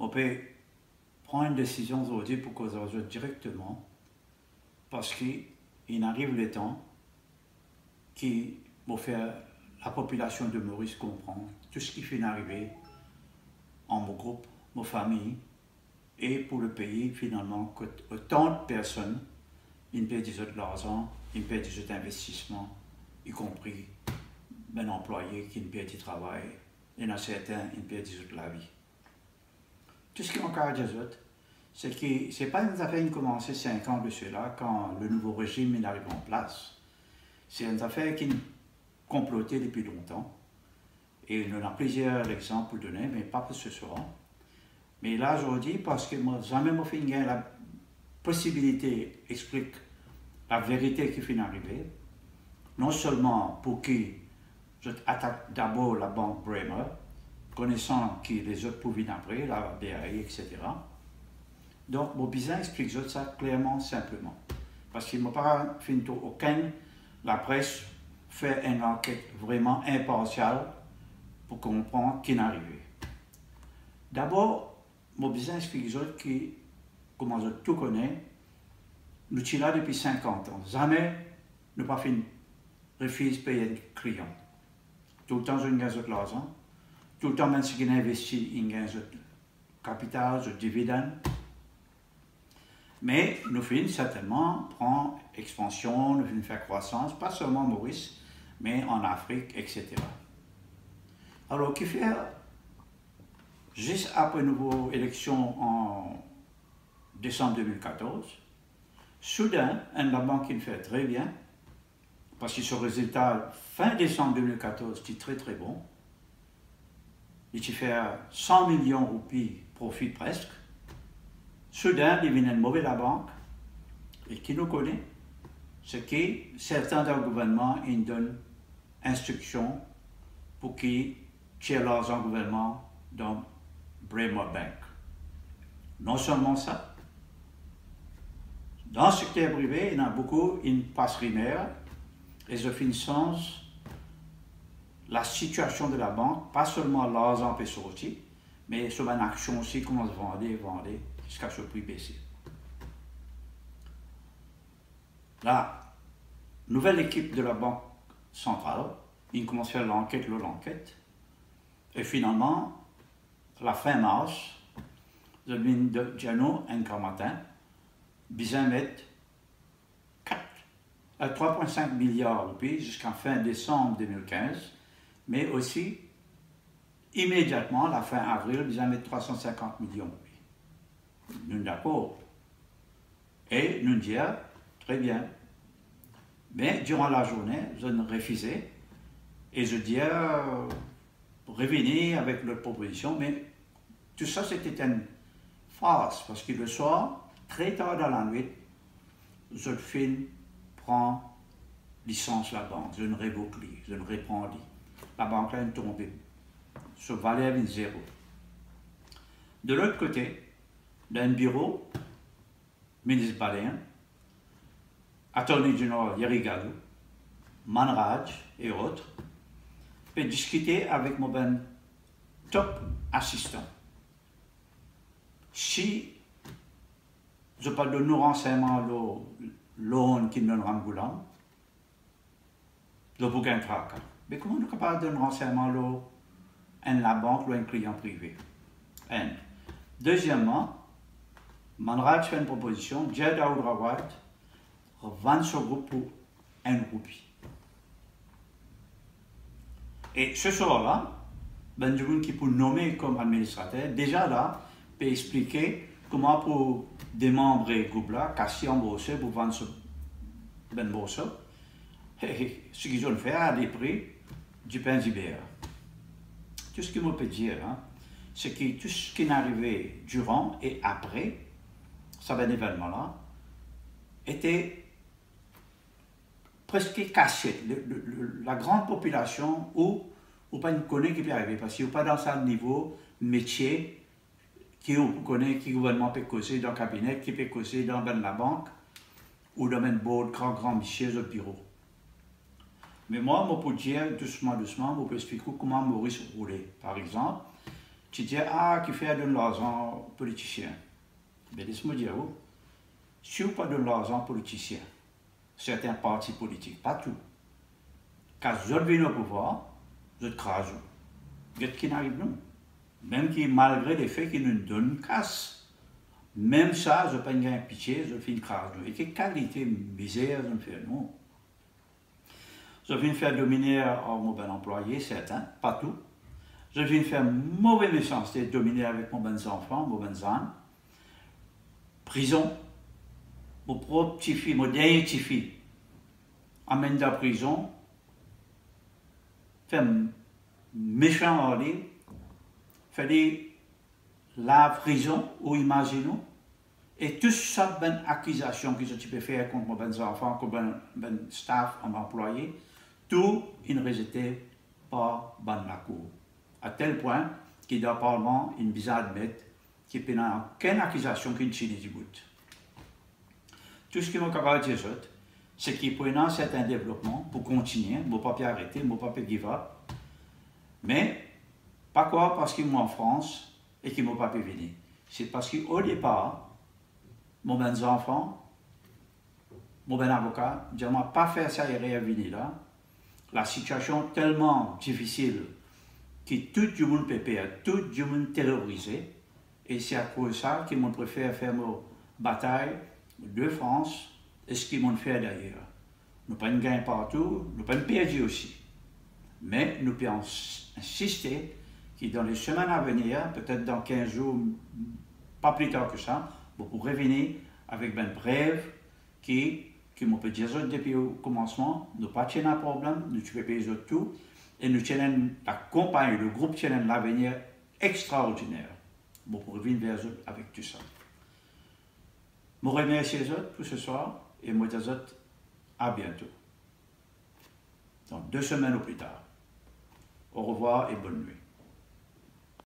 on peut prendre une décision aujourd'hui pour causer directement parce qu'il arrive le temps qui va faire la population de Maurice comprendre tout ce qui fait arriver en mon groupe, ma famille et pour le pays finalement que autant de personnes ils perdent de l'argent, ils perdent des investissements, y compris un employé qui perd du travail, il y en a certains qui perdent de la vie. Tout ce qui est encore des autres, c'est que ce n'est pas une affaire qui a commencé 5 ans de cela quand le nouveau régime est arrivé en place. C'est une affaire qui est complotée depuis longtemps. Et on a plusieurs exemples pour donner, mais pas pour ce soir. Mais là, aujourd'hui, parce que moi, jamais fait la possibilité d'expliquer la vérité qui finit arriver, non seulement pour qui je attaque d'abord la banque Bremer, connaissant que les autres pouvaient après, la BAI, etc. Donc, mon besoin explique ça clairement, simplement. Parce qu'il ne m'a pas fait aucun, la presse fait une enquête vraiment impartiale pour comprendre ce qui est arrivé. D'abord, mon besoin explique que, comme je tout connais, nous sommes là depuis 50 ans. Jamais nous n'avons pas fait refuse de payer un client. Tout le temps, je gagne de l'argent. Tout le temps, même si on investit, on gagne de capital, de dividendes. Mais nous faisons certainement prendre expansion, nous faisons faire croissance, pas seulement en Maurice, mais en Afrique, etc. Alors, qu'il fait juste après une nouvelle élection en décembre 2014, soudain, la banque il fait très bien, parce que ce résultat, fin décembre 2014, était très très bon. Il fait 100 millions de roupies profit presque. Soudain, il vient de mauvais la banque, et qui nous connaît, c'est que certains dans le gouvernement ils donnent instruction pour qu'ils tirent l'argent au gouvernement dans Bremer Bank. Non seulement ça, dans le secteur privé, il y en a beaucoup, ils passent primaire, et je fais sens la situation de la banque, pas seulement l'argent peut sortir, mais sur une action aussi, comment se vendre, jusqu'à ce prix baisser. La nouvelle équipe de la Banque centrale, ils commencent à faire l'enquête, et finalement, la fin mars, je viens de Giano, un matin, besoin mettre 3,5 milliards de roupies jusqu'à fin décembre 2015, mais aussi, immédiatement, la fin avril, besoin mettre 350 millions de roupies. Nous d'accord. Et nous disons, très bien. Mais durant la journée, je refusais et je disais, revenir avec leur proposition, mais tout ça c'était une farce, parce que le soir, très tard dans la nuit, je prends licence la banque, je ne révoque, je ne reprends. La banque est tombée, ce valeur est zéro. De l'autre côté, dans un bureau, ministre Baléen, Attorney General Yerigadou, Manraj et autres, peut discuter avec mon top assistant. Si je parle de nos renseignements, l'on qui donne Ramboulan, le bouquin traque. Mais comment nous sommes capables de donner renseignements à la banque ou à un client privé? Deuxièmement, Manraj fait une proposition, Jed Aoudrawat vend ce groupe pour 1 roupie. Et ce soir-là, Benjamin qui peut nommer comme administrateur, déjà là, peut expliquer comment pour des membres du groupe-là, casser en bourse pour vendre ce bourse, et ce qu'ils ont fait à des prix du pain d'hiver. Tout ce que je peux dire, c'est que tout ce qui est arrivé durant et après cet événement-là était presque caché. La grande population ou pas ne connaît qui peut arriver, parce qu'il n'y a pas dans ce niveau métier qui connaît qui le gouvernement peut causer dans le cabinet, qui peut causer dans la banque ou dans un board grand monsieur au bureau. Mais moi, je peux dire doucement, je peux expliquer comment Maurice roulait. Par exemple, tu dis, ah, qui fait de l'argent politicien. Mais laisse-moi dire, oh, si vous pas de l'argent politicien, certains partis politiques, pas tout. Quand vous venez au pouvoir, vous êtes craseux. Vous êtes qui n'arrive non. Même qui, malgré les faits qui nous donnent casse. Même ça, je ne pas une pitié, je fais une crasse. Et quelle qualité misère, je ne fais non. Je viens faire dominer mon bon employé, certains, pas tout. Je viens faire mauvaise méchanceté, dominer avec mon bon enfant, mon bon âne. Prison. Mon propre petit-fils, mon dernier petit-fils, amène de la prison. Fait méchant en aller. Fait la prison, ou imaginons. Et toutes sortes d'accusations que je peux faire contre mon bon enfant, contre mon staff, mon employé, tout, ils ne résultaient pas dans la cour. À tel point qu'il doit probablement une visa admettre qu'il n'y a aucune accusation qui ne tient du bout. Tout ce que je capable de dire, c'est qu'il faut un certain développement pour continuer, ne pas arrêter, ne pas give up. Mais, pas quoi parce qu'ils sont en France et qu'ils ne m'ont pas pu venir. C'est parce qu'au départ, mon bon enfant, mon bon avocat, je ne pas faire ça et venir là. La situation est tellement difficile que tout le monde peut perdre, tout le monde terrorisé. Et c'est à cause de ça qu'ils m'ont préféré faire ma bataille de France et ce qu'ils m'ont fait d'ailleurs. Nous pas gagné partout, nous pas perdu aussi. Mais nous pouvons insister que dans les semaines à venir, peut-être dans 15 jours, pas plus tard que ça, vous pourrez revenir avec une brève qui m'ont peut dire depuis le commencement, nous pas un problème, nous pouvons payer tout, et nous tenons la compagnie, le groupe tient l'avenir extraordinaire. Vous pourrez venir vers eux avec tout ça. Je remercie les autres pour ce soir, et moi les autres, à bientôt. Dans 2 semaines ou plus tard. Au revoir et bonne nuit.